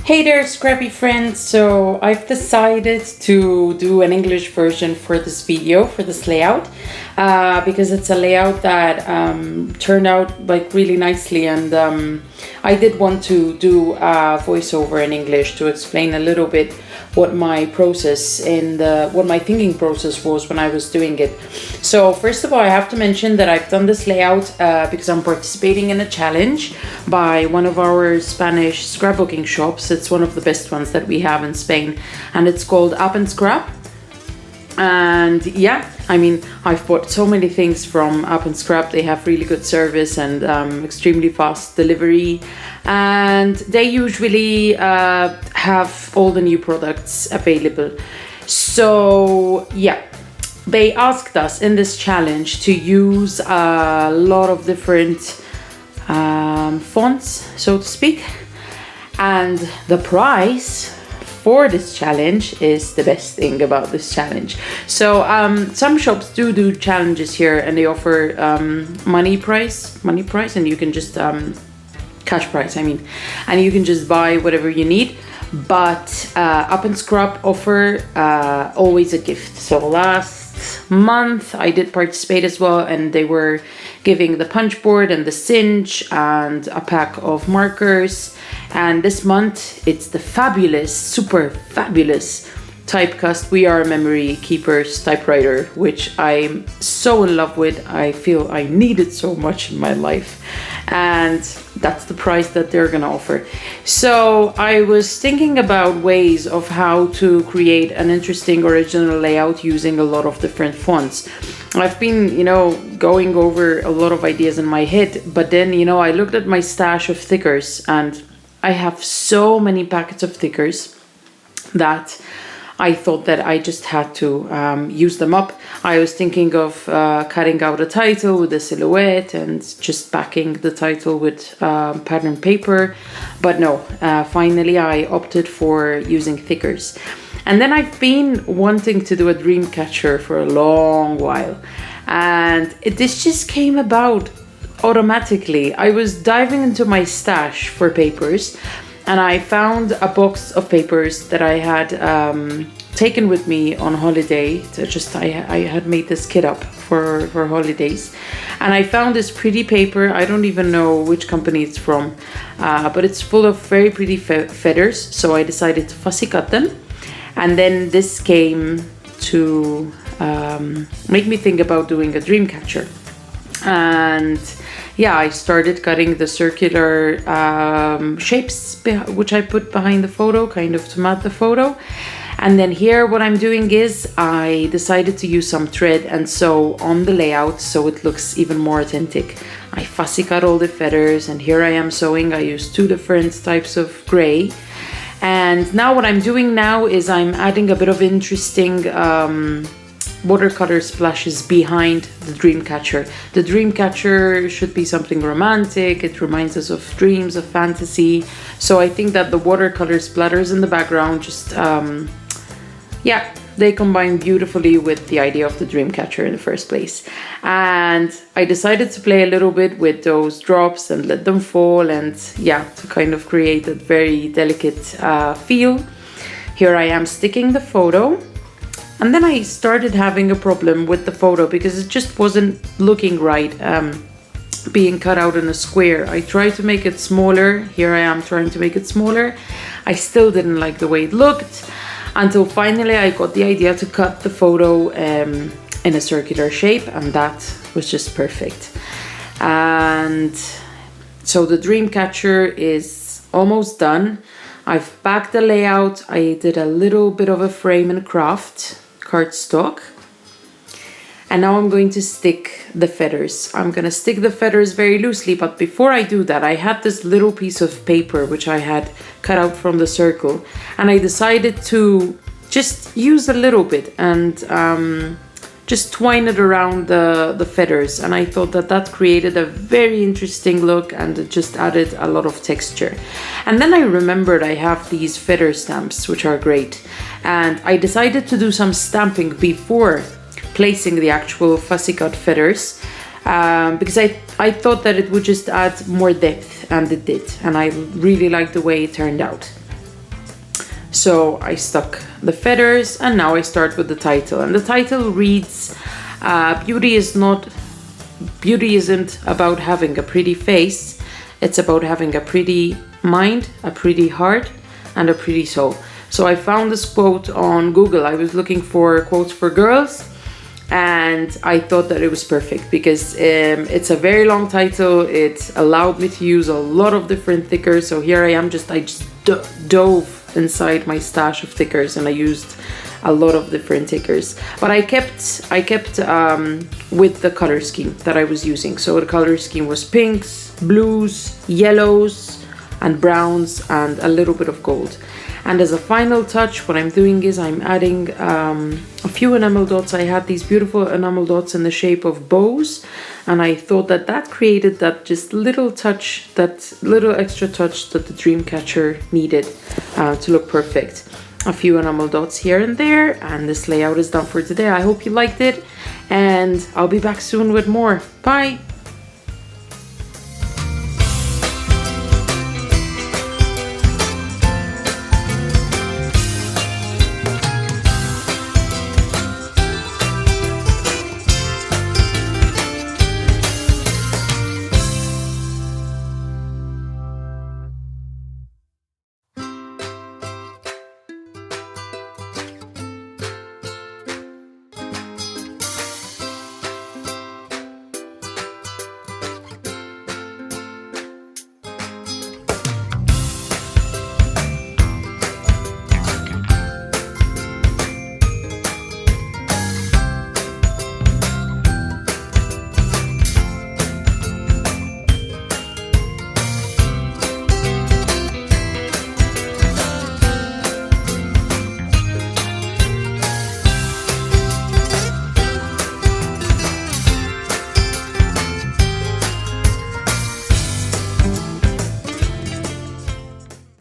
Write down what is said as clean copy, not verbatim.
Hey there, scrappy friends! So I've decided to do an English version for this video, for this layout, because it's a layout that turned out like really nicely, and I did want to do a voiceover in English to explain a little bit what my process and what my thinking process was when I was doing it. So first of all, I have to mention that I've done this layout because I'm participating in a challenge by one of our Spanish scrapbooking shops. It's one of the best ones that we have in Spain, and it's called UP&Scrap. And yeah, I mean, I've bought so many things from UP&Scrap. They have really good service and extremely fast delivery, and they usually have all the new products available. So yeah, they asked us in this challenge to use a lot of different fonts, so to speak, and the price for this challenge is the best thing about this challenge. So some shops do challenges here, and they offer money price, and you can just cash price, I mean, and you can just buy whatever you need. But UP&Scrap offer always a gift. So last month I did participate as well, and they were giving the punch board and the cinch and a pack of markers. And this month it's the fabulous, super fabulous Typecast We Are Memory Keepers typewriter, which I'm so in love with. I feel I need it so much in my life, and that's the price that they're gonna offer. So I was thinking about ways of how to create an interesting original layout using a lot of different fonts. I've been, going over a lot of ideas in my head, but then, I looked at my stash of stickers, and I have so many packets of stickers that I thought that I just had to use them up. I was thinking of cutting out a title with a silhouette and just backing the title with pattern paper. But no, finally I opted for using stickers. And then I've been wanting to do a dream catcher for a long while. And this just came about automatically. I was diving into my stash for papers, and I found a box of papers that I had taken with me on holiday. I had made this kit up for holidays, and I found this pretty paper. I don't even know which company it's from, but it's full of very pretty feathers. So I decided to fussy cut them, and then this came to make me think about doing a dream catcher. And yeah, I started cutting the circular shapes which I put behind the photo, kind of to mat the photo. And then here what I'm doing is I decided to use some thread, and so on the layout, so it looks even more authentic, I fussy cut all the feathers, and here I am sewing. I use 2 different types of gray. And now what I'm doing now is I'm adding a bit of interesting watercolor splashes behind the dream catcher. The dream catcher should be something romantic. It reminds us of dreams, of fantasy. So I think that the watercolor splatters in the background just, they combine beautifully with the idea of the dream catcher in the first place. And I decided to play a little bit with those drops and let them fall, and to kind of create a very delicate feel. Here I am sticking the photo. And then I started having a problem with the photo because it just wasn't looking right, being cut out in a square. I tried to make it smaller. Here I am trying to make it smaller. I still didn't like the way it looked, until finally I got the idea to cut the photo in a circular shape, and that was just perfect. And so the dream catcher is almost done. I've backed the layout. I did a little bit of a frame and craft cardstock, and now I'm going to stick the feathers. I'm gonna stick the feathers very loosely, but before I do that, I had this little piece of paper which I had cut out from the circle, and I decided to just use a little bit and just twine it around the feathers, and I thought that created a very interesting look, and it just added a lot of texture. And then I remembered I have these feather stamps which are great, and I decided to do some stamping before placing the actual fussy cut feathers, because I thought that it would just add more depth, and it did, and I really liked the way it turned out. So I stuck the feathers, and now I start with the title. And the title reads, beauty isn't about having a pretty face, it's about having a pretty mind, a pretty heart, and a pretty soul. So I found this quote on Google. I was looking for quotes for girls, and I thought that it was perfect because it's a very long title. It allowed me to use a lot of different thickers. So here I am, I just dove inside my stash of thickers, and I used a lot of different thickers. But I kept with the color scheme that I was using. So the color scheme was pinks, blues, yellows, and browns, and a little bit of gold. And as a final touch, what I'm doing is I'm adding a few enamel dots. I had these beautiful enamel dots in the shape of bows, and I thought that that created that just little touch, that little extra touch that the dream catcher needed to look perfect. A few enamel dots here and there, and this layout is done for today. I hope you liked it, and I'll be back soon with more. Bye!